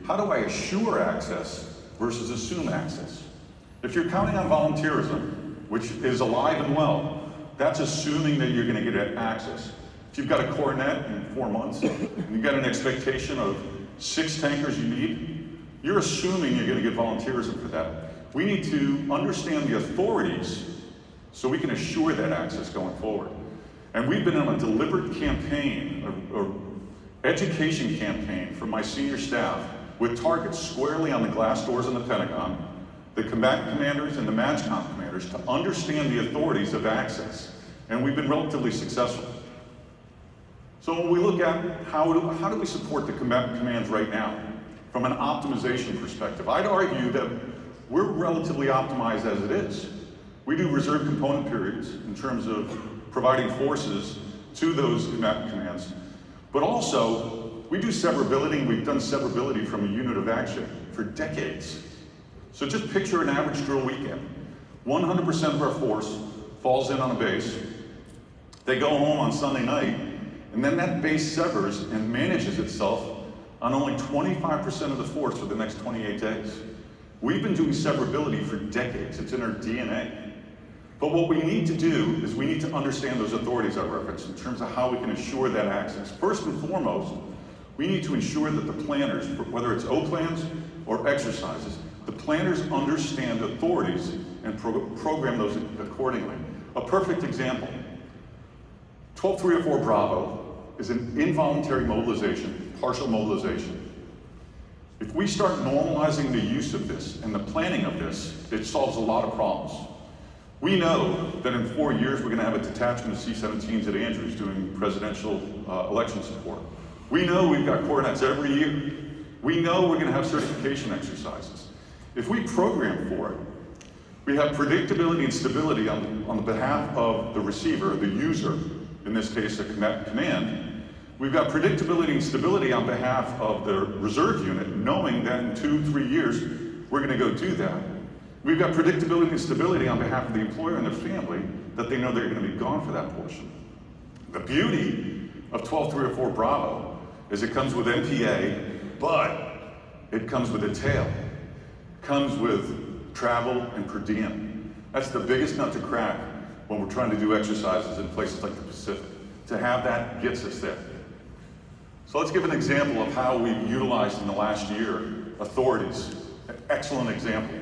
how do I assure access versus assume access? If you're counting on volunteerism, which is alive and well, that's assuming that you're going to get access. If you've got a coronet in 4 months, and you've got an expectation of 6 tankers you need, you're assuming you're going to get volunteerism for that. We need to understand the authorities so we can assure that access going forward. And we've been on a deliberate campaign, or education campaign for my senior staff with targets squarely on the glass doors in the Pentagon, the combatant commanders and the MAGCOM commanders to understand the authorities of access. And we've been relatively successful. So when we look at how do we support the combatant commands right now, from an optimization perspective, I'd argue that we're relatively optimized as it is. We do reserve component periods in terms of providing forces to those combatant commands. But also, we do severability, and we've done severability from a unit of action for decades. So just picture an average drill weekend. 100% of our force falls in on a base. They go home on Sunday night, and then that base severs and manages itself on only 25% of the force for the next 28 days. We've been doing severability for decades. It's in our DNA. But what we need to do is we need to understand those authorities I referenced in terms of how we can assure that access. First and foremost, we need to ensure that the planners, whether it's O-plans or exercises, the planners understand authorities and program those accordingly. A perfect example, 12304 Bravo is an involuntary mobilization, partial mobilization. If we start normalizing the use of this and the planning of this, it solves a lot of problems. We know that in 4 years we're going to have a detachment of C-17s at Andrews doing presidential election support. We know we've got coronets every year. We know we're going to have certification exercises. If we program for it, we have predictability and stability on the behalf of the receiver, the user, in this case a command. We've got predictability and stability on behalf of the reserve unit, knowing that in 2-3 years we're going to go do that. We've got predictability and stability on behalf of the employer and their family that they know they're going to be gone for that portion. The beauty of 12304 Bravo is it comes with MPA, but it comes with a tail. It comes with travel and per diem. That's the biggest nut to crack when we're trying to do exercises in places like the Pacific. To have that gets us there. So let's give an example of how we've utilized in the last year authorities. An excellent example.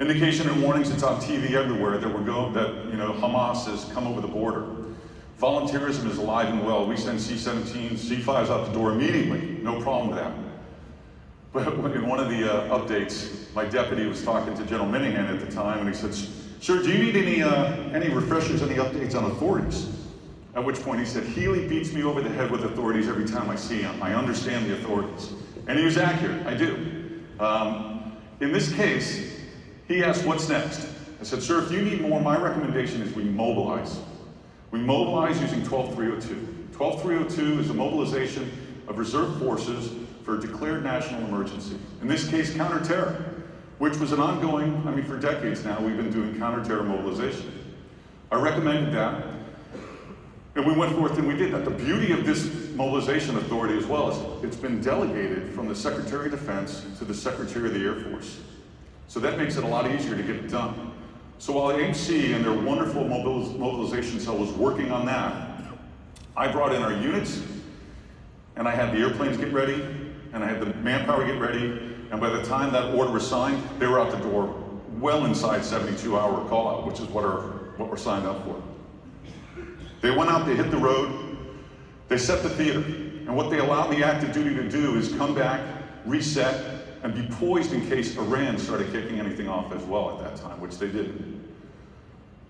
Indication and warnings, it's on TV everywhere that Hamas has come over the border. Volunteerism is alive and well. We send C-17s, C-5s out the door immediately. No problem with that. But in one of the updates, my deputy was talking to General Minihan at the time, and he said, "Sir, do you need any refreshers, any updates on authorities?" At which point he said, "Healy beats me over the head with authorities every time I see him. I understand the authorities." And he was accurate, I do. In this case, he asked, "What's next?" I said, "Sir, if you need more, my recommendation is we mobilize." We mobilize using 12302. 12302 is a mobilization of reserve forces for a declared national emergency. In this case, counterterror, which was an ongoing, for decades now, we've been doing counterterror mobilization. I recommended that, and we went forth and we did that. The beauty of this mobilization authority as well is it's been delegated from the Secretary of Defense to the Secretary of the Air Force. So that makes it a lot easier to get it done. So while AMC and their wonderful mobilization cell was working on that, I brought in our units, and I had the airplanes get ready, and I had the manpower get ready, and by the time that order was signed, they were out the door well inside 72-hour call-out, which is what we're signed up for. They went out, they hit the road, they set the theater, and what they allowed the active duty to do is come back, reset, and be poised in case Iran started kicking anything off as well at that time, which they didn't.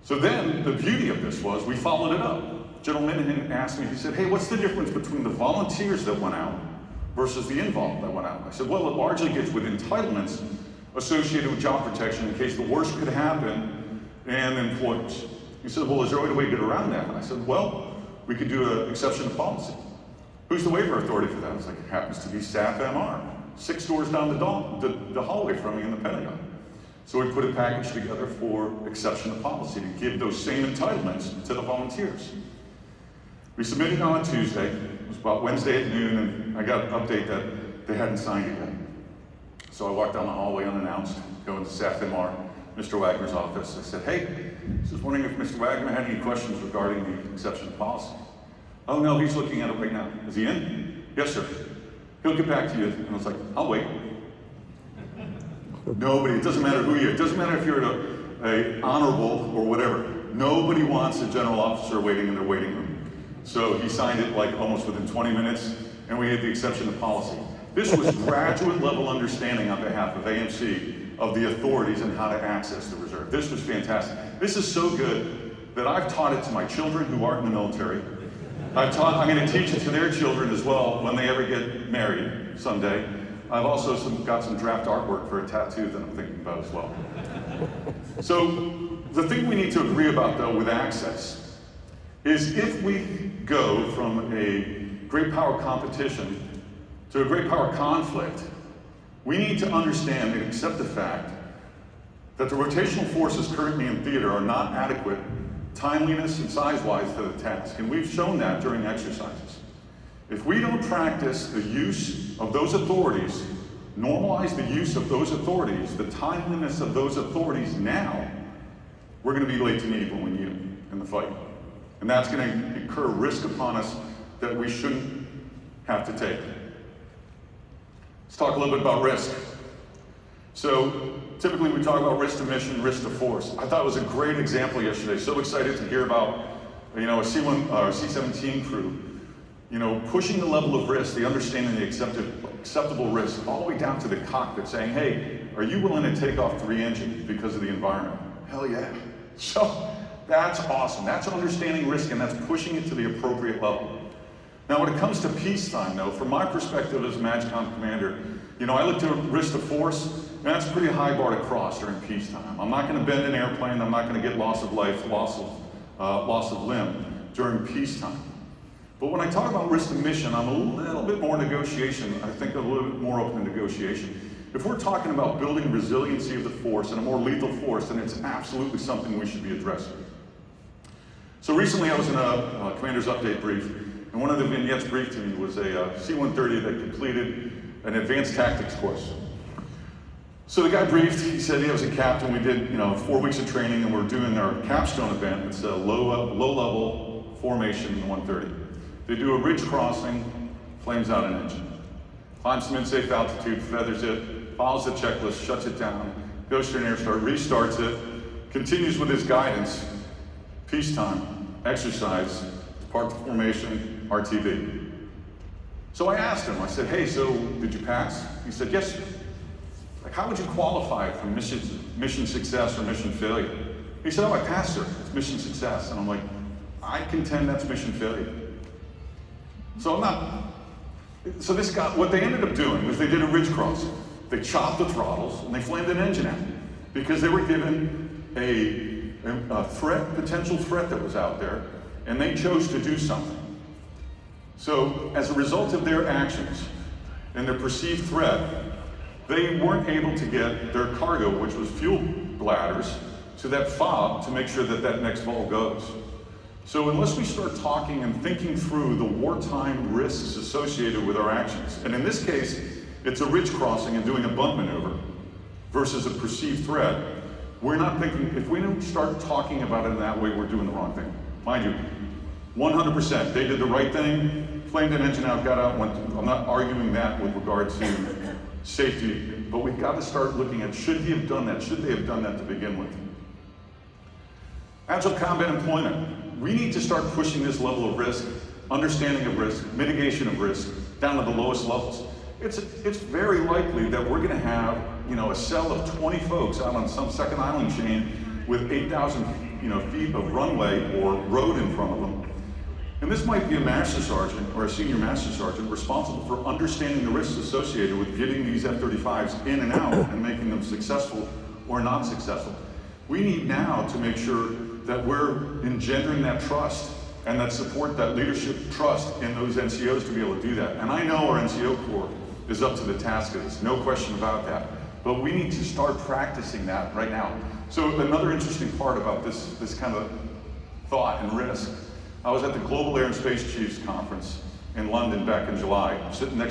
So then, the beauty of this was, we followed it up. General Minihan asked me, he said, "Hey, what's the difference between the volunteers that went out versus the involved that went out?" I said, "Well, it largely gets with entitlements associated with job protection in case the worst could happen, and employers." He said, "Well, is there a way to get around that?" And I said, "Well, we could do an exception to policy." Who's the waiver authority for that? I was like, "It happens to be staff MR. 6 doors down the hallway from me in the Pentagon." So we put a package together for exception to policy to give those same entitlements to the volunteers. We submitted on a Tuesday. It was about Wednesday at noon, and I got an update that they hadn't signed it yet. So I walked down the hallway unannounced, going to SAFMR, Mr. Wagner's office. I said, hey, I was wondering if Mr. Wagner had any questions regarding the exception policy. Oh no, he's looking at it right now. Is he in? Yes, sir. He'll get back to you. And I was like, I'll wait. Nobody, it doesn't matter who you are. It doesn't matter if you're a honorable or whatever. Nobody wants a general officer waiting in their waiting room. So he signed it like almost within 20 minutes, and we had the exception of policy. This was graduate level understanding on behalf of AMC of the authorities and how to access the reserve. This was fantastic. This is so good that I've taught it to my children who aren't in the military. I'm going to teach it to their children as well when they ever get married someday. I've also got some draft artwork for a tattoo that I'm thinking about as well. So the thing we need to agree about though with access is if we go from a great power competition to a great power conflict, we need to understand and accept the fact that the rotational forces currently in theater are not adequate timeliness and size-wise to the task, and we've shown that during exercises. If we don't practice the use of those authorities, normalize the use of those authorities, the timeliness of those authorities now, we're going to be late to meet when we need them in the fight. And that's going to incur risk upon us that we shouldn't have to take. Let's talk a little bit about risk. So typically we talk about risk to mission, risk to force. I thought it was a great example yesterday. So excited to hear about, a C-1 or C-17 crew, pushing the level of risk, the understanding the acceptable risk, all the way down to the cockpit saying, hey, are you willing to take off 3 engines because of the environment? Hell yeah. So that's awesome. That's understanding risk and that's pushing it to the appropriate level. Now when it comes to peacetime though, from my perspective as a MAGCOM commander, I look to risk to force, and that's a pretty high bar to cross during peacetime. I'm not going to bend an airplane, I'm not going to get loss of life, loss of limb during peacetime. But when I talk about risk to mission, I'm a little bit more negotiation. I think a little bit more open to negotiation. If we're talking about building resiliency of the force and a more lethal force, then it's absolutely something we should be addressing. So recently I was in a commander's update brief, and one of the vignettes briefed to me was a C-130 that completed an advanced tactics course. So the guy briefed, he said he was a captain, we did 4 weeks of training and we're doing our capstone event. It's a low-level formation in the 130. They do a ridge crossing, flames out an engine. Climbs to safe altitude, feathers it, follows the checklist, shuts it down, goes to an air start, restarts it, continues with his guidance, peacetime, exercise, depart the formation, RTV. So I asked him, I said, hey, so did you pass? He said, yes, sir. Like, how would you qualify for mission success or mission failure? He said, oh, I passed, sir. It's mission success. And I'm like, I contend that's mission failure. So this guy, what they ended up doing was they did a ridge crossing. They chopped the throttles and they flamed an engine out because they were given a potential threat that was out there, and they chose to do something. So as a result of their actions and their perceived threat, they weren't able to get their cargo, which was fuel bladders, to that fob to make sure that that next vol goes. So unless we start talking and thinking through the wartime risks associated with our actions, and in this case, it's a ridge crossing and doing a bunt maneuver versus a perceived threat, we're not thinking, if we don't start talking about it in that way, we're doing the wrong thing. Mind you, 100%, they did the right thing, flamed an engine out, got out, went. I'm not arguing that with regard to safety, but we've got to start looking at, should he have done that? Should they have done that to begin with? Agile combat employment. We need to start pushing this level of risk, understanding of risk, mitigation of risk, down to the lowest levels. It's very likely that we're going to have, a cell of 20 folks out on some second island chain with 8,000, feet of runway or road in front of them. And this might be a master sergeant or a senior master sergeant responsible for understanding the risks associated with getting these F-35s in and out and making them successful or not successful. We need now to make sure that we're engendering that trust and that support, that leadership trust in those NCOs to be able to do that. And I know our NCO Corps is up to the task of this, no question about that. But we need to start practicing that right now. So another interesting part about this kind of thought and risk, I was at the Global Air and Space Chiefs Conference in London back in July, sitting next